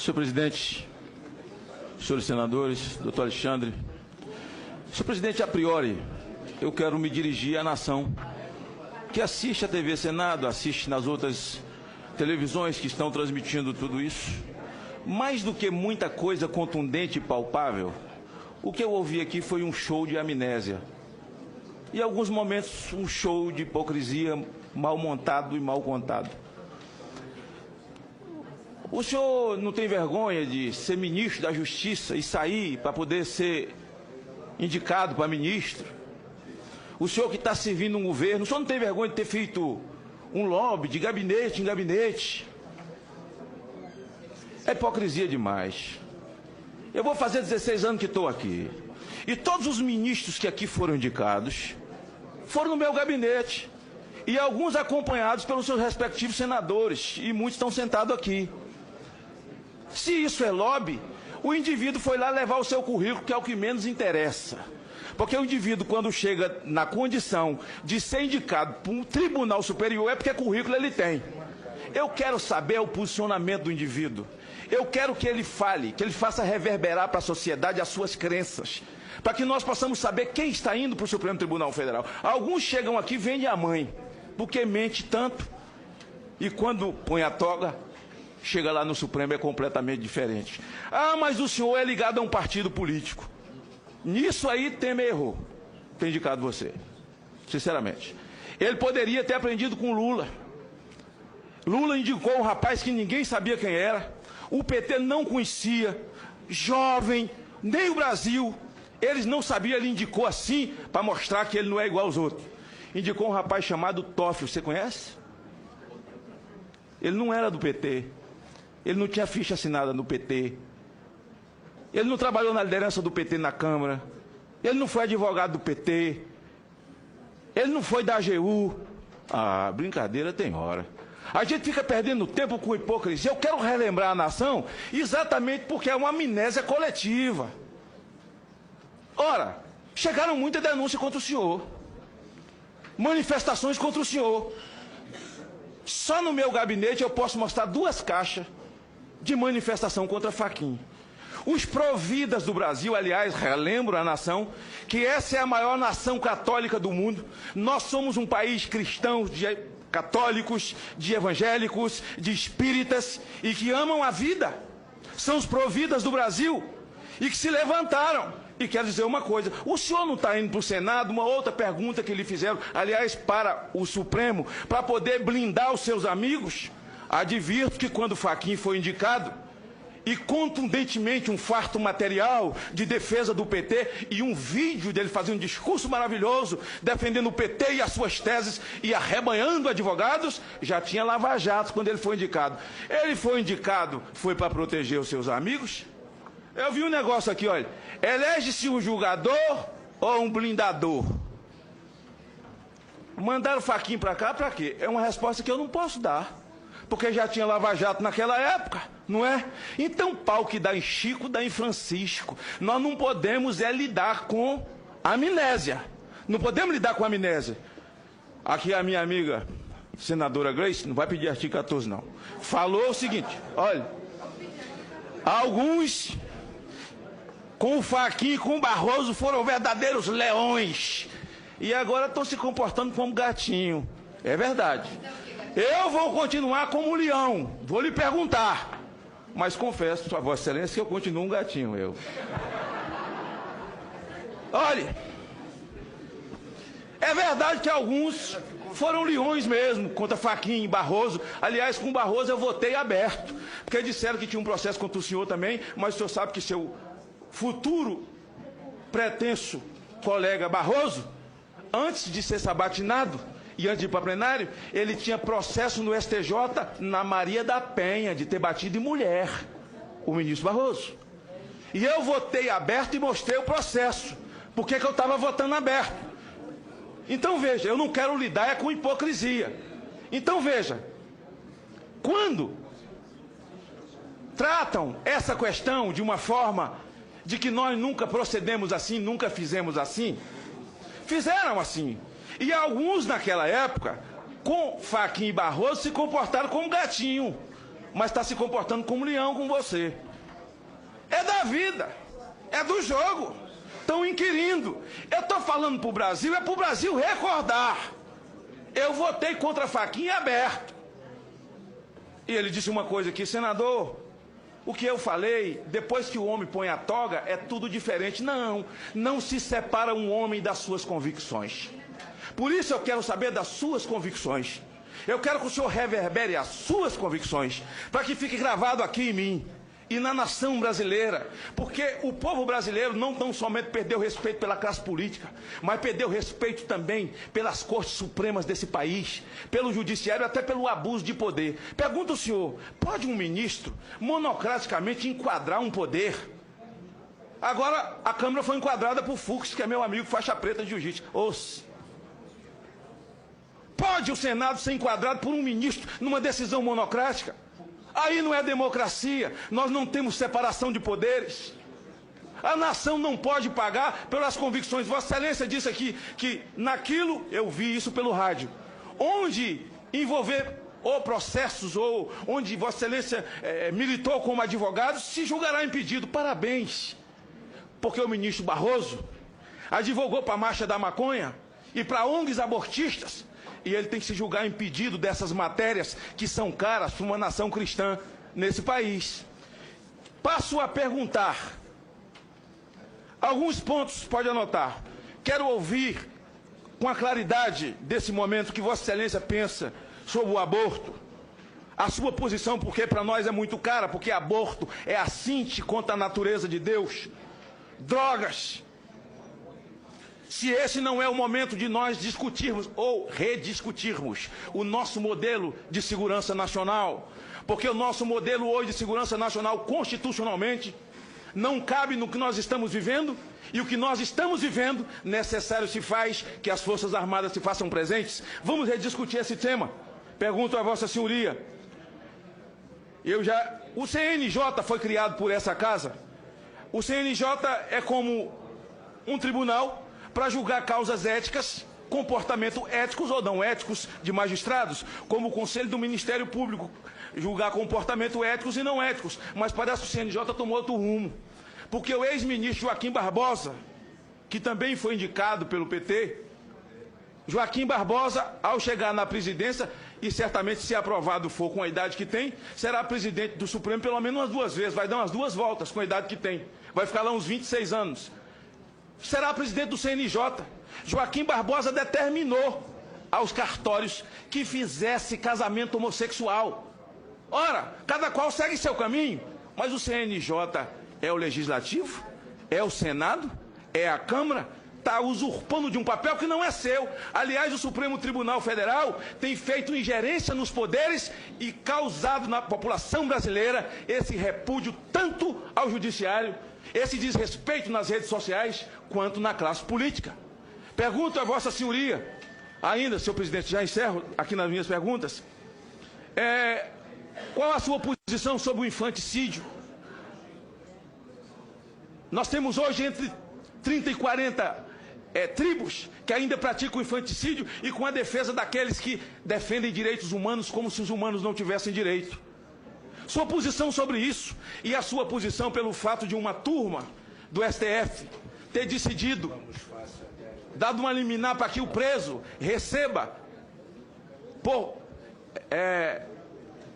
Senhor presidente, senhores senadores, doutor Alexandre, senhor presidente, a priori, eu quero me dirigir à nação que assiste à TV Senado, assiste nas outras televisões que estão transmitindo tudo isso. Mais do que muita coisa contundente e palpável, o que eu ouvi aqui foi um show de amnésia. E em alguns momentos um show de hipocrisia mal montado e mal contado. O senhor não tem vergonha de ser ministro da Justiça e sair para poder ser indicado para ministro? O senhor que está servindo um governo, o senhor não tem vergonha de ter feito um lobby de gabinete em gabinete? É hipocrisia demais. Eu vou fazer 16 anos que estou aqui. E todos os ministros que aqui foram indicados foram no meu gabinete. E alguns acompanhados pelos seus respectivos senadores. E muitos estão sentados aqui. Se isso é lobby, o indivíduo foi lá levar o seu currículo, que é o que menos interessa. Porque o indivíduo, quando chega na condição de ser indicado por um tribunal superior, é porque currículo ele tem. Eu quero saber o posicionamento do indivíduo. Eu quero que ele fale, que ele faça reverberar para a sociedade as suas crenças, para que nós possamos saber quem está indo para o Supremo Tribunal Federal. Alguns chegam aqui e vendem a mãe, porque mente tanto, e quando põe a toga, chega lá no Supremo é completamente diferente. Ah, mas o senhor é ligado a um partido político. Nisso aí Temer errou, ter indicado você, sinceramente. Ele poderia ter aprendido com Lula. Lula indicou um rapaz que ninguém sabia quem era, o PT não conhecia, jovem, nem o Brasil, eles não sabiam, ele indicou assim, para mostrar que ele não é igual aos outros. Indicou um rapaz chamado Toffoli, você conhece? Ele não era do PT, ele não tinha ficha assinada no PT, ele não trabalhou na liderança do PT na Câmara, ele não foi advogado do PT, ele não foi da AGU. Ah, brincadeira tem hora. A gente fica perdendo tempo com hipocrisia. Eu quero relembrar a nação exatamente porque é uma amnésia coletiva. Ora, chegaram muitas denúncias contra o senhor, manifestações contra o senhor. Só no meu gabinete eu posso mostrar 2 caixas de manifestação contra Fachin. Os providas do Brasil, aliás, relembro a nação, que essa é a maior nação católica do mundo. Nós somos um país cristão, de católicos, de evangélicos, de espíritas e que amam a vida. São os providas do Brasil e que se levantaram. E quero dizer uma coisa, o senhor não está indo para o Senado, uma outra pergunta que lhe fizeram, aliás, para o Supremo, para poder blindar os seus amigos? Advirto que quando Fachin foi indicado, e contundentemente um farto material de defesa do PT e um vídeo dele fazendo um discurso maravilhoso, defendendo o PT e as suas teses e arrebanhando advogados, já tinha lava-jato quando ele foi indicado. Ele foi indicado, foi para proteger os seus amigos? Eu vi um negócio aqui, olha, elege-se um julgador ou um blindador? Mandaram Fachin para cá para quê? É uma resposta que eu não posso dar, porque já tinha lava-jato naquela época, não é? Então, pau que dá em Chico, dá em Francisco. Nós não podemos lidar com amnésia. Não podemos lidar com amnésia. Aqui a minha amiga, senadora Grace, não vai pedir artigo 14 não, falou o seguinte, olha, alguns com o Fachin e com o Barroso foram verdadeiros leões e agora estão se comportando como gatinho. É verdade. Eu vou continuar como leão, vou lhe perguntar, mas confesso, Sua Vossa Excelência, que eu continuo um gatinho, eu. Olha, é verdade que alguns foram leões mesmo, contra Fachin e Barroso. Aliás, com Barroso eu votei aberto, porque disseram que tinha um processo contra o senhor também, mas o senhor sabe que seu futuro pretenso colega Barroso, antes de ser sabatinado, e antes de ir para plenário, ele tinha processo no STJ na Maria da Penha, de ter batido em mulher, o ministro Barroso. E eu votei aberto e mostrei o processo. Por que eu estava votando aberto? Então veja, eu não quero lidar com hipocrisia. Então veja, quando tratam essa questão de uma forma de que nós nunca procedemos assim, nunca fizemos assim, fizeram assim. E alguns naquela época, com Fachin e Barroso, se comportaram como gatinho. mas está se comportando como leão com você. É da vida, é do jogo. Estão inquirindo. Eu estou falando para o Brasil, é para o Brasil recordar. Eu votei contra a faquinha aberto. E ele disse uma coisa aqui, senador, o que eu falei, depois que o homem põe a toga, é tudo diferente. Não, não se separa um homem das suas convicções. Por isso eu quero saber das suas convicções. Eu quero que o senhor reverbere as suas convicções, para que fique gravado aqui em mim e na nação brasileira, porque o povo brasileiro não tão somente perdeu o respeito pela classe política, mas perdeu o respeito também pelas cortes supremas desse país, pelo judiciário, até pelo abuso de poder. Pergunta o senhor, pode um ministro monocraticamente enquadrar um poder? Agora a Câmara foi enquadrada por Fux, que é meu amigo faixa preta de jiu-jitsu. Pode o Senado ser enquadrado por um ministro numa decisão monocrática? Aí não é democracia, nós não temos separação de poderes. A nação não pode pagar pelas convicções. Vossa Excelência disse aqui que naquilo, eu vi isso pelo rádio, onde envolver ou processos, ou onde Vossa Excelência militou como advogado, se julgará impedido. Parabéns, porque o ministro Barroso advogou para a Marcha da Maconha e para ONGs abortistas, e ele tem que se julgar impedido dessas matérias que são caras para uma nação cristã nesse país. Passo a perguntar. Alguns pontos, pode anotar. Quero ouvir com a claridade desse momento que Vossa Excelência pensa sobre o aborto. A sua posição, porque para nós é muito cara, porque aborto é assinte contra a natureza de Deus. Drogas. Se esse não é o momento de nós discutirmos ou rediscutirmos o nosso modelo de segurança nacional, porque o nosso modelo hoje de segurança nacional constitucionalmente não cabe no que nós estamos vivendo, e o que nós estamos vivendo necessário se faz que as Forças Armadas se façam presentes. Vamos rediscutir esse tema. Pergunto a Vossa Senhoria, o CNJ foi criado por essa casa. O CNJ é como um tribunal para julgar causas éticas, comportamento éticos ou não éticos de magistrados, como o Conselho do Ministério Público, julgar comportamento éticos e não éticos. Mas parece que o CNJ tomou outro rumo, porque o ex-ministro Joaquim Barbosa, que também foi indicado pelo PT, Joaquim Barbosa, ao chegar na presidência, e certamente se aprovado for com a idade que tem, será presidente do Supremo pelo menos umas 2 vezes, vai dar umas 2 voltas com a idade que tem, vai ficar lá uns 26 anos. Será presidente do CNJ. Joaquim Barbosa determinou aos cartórios que fizesse casamento homossexual. Ora, cada qual segue seu caminho, mas o CNJ é o Legislativo, é o Senado, é a Câmara, está usurpando de um papel que não é seu. Aliás, o Supremo Tribunal Federal tem feito ingerência nos poderes e causado na população brasileira esse repúdio tanto ao Judiciário, esse desrespeito nas redes sociais, quanto na classe política. Pergunto a Vossa Senhoria, ainda, senhor presidente, já encerro aqui nas minhas perguntas, qual a sua posição sobre o infanticídio? Nós temos hoje entre 30 e 40 tribos que ainda praticam infanticídio e com a defesa daqueles que defendem direitos humanos como se os humanos não tivessem direito. Sua posição sobre isso e a sua posição pelo fato de uma turma do STF ter decidido, dado uma liminar para que o preso receba por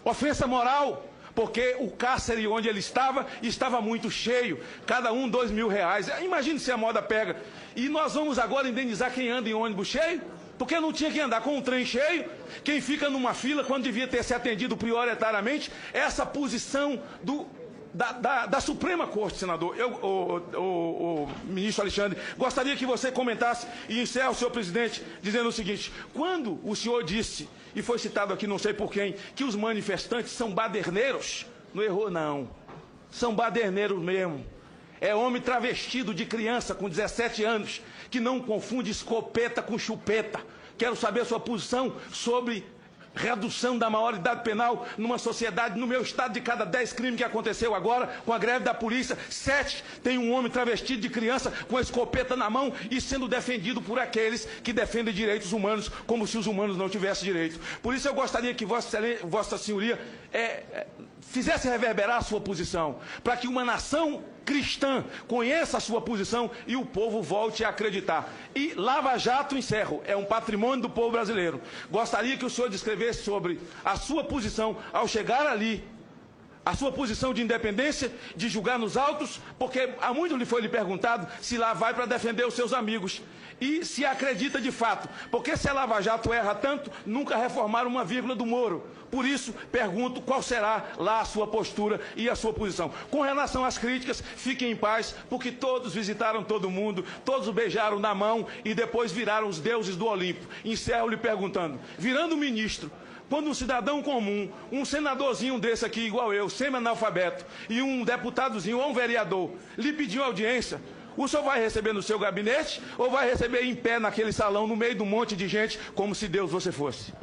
ofensa moral, porque o cárcere onde ele estava muito cheio, cada um R$2.000. Imagine se a moda pega. E nós vamos agora indenizar quem anda em ônibus cheio? Porque não tinha que andar com um trem cheio, quem fica numa fila quando devia ter se atendido prioritariamente. Essa posição da Suprema Corte, senador. O ministro Alexandre, gostaria que você comentasse e encerre, senhor presidente, dizendo o seguinte: quando o senhor disse, e foi citado aqui não sei por quem, que os manifestantes são baderneiros, não errou não, são baderneiros mesmo. É homem travestido de criança com 17 anos, que não confunde escopeta com chupeta. Quero saber a sua posição sobre redução da maioridade penal numa sociedade, no meu estado, de cada 10 crimes que aconteceu agora, com a greve da polícia, 7 tem um homem travestido de criança com a escopeta na mão e sendo defendido por aqueles que defendem direitos humanos, como se os humanos não tivessem direito. Por isso eu gostaria que Vossa Senhoria fizesse reverberar a sua posição, para que uma nação cristã conheça a sua posição e o povo volte a acreditar. E Lava Jato, encerro, é um patrimônio do povo brasileiro. Gostaria que o senhor descrevesse sobre a sua posição ao chegar ali, a sua posição de independência, de julgar nos autos, porque há muito lhe foi perguntado se lá vai para defender os seus amigos. E se acredita de fato, porque se a Lava Jato erra tanto, nunca reformaram uma vírgula do Moro. Por isso, pergunto qual será lá a sua postura e a sua posição. Com relação às críticas, fiquem em paz, porque todos visitaram todo mundo, todos o beijaram na mão e depois viraram os deuses do Olimpo. Encerro lhe perguntando, virando ministro, quando um cidadão comum, um senadorzinho desse aqui, igual eu, semi-analfabeto, e um deputadozinho ou um vereador, lhe pediu audiência, o senhor vai receber no seu gabinete ou vai receber em pé naquele salão, no meio de um monte de gente, como se Deus você fosse?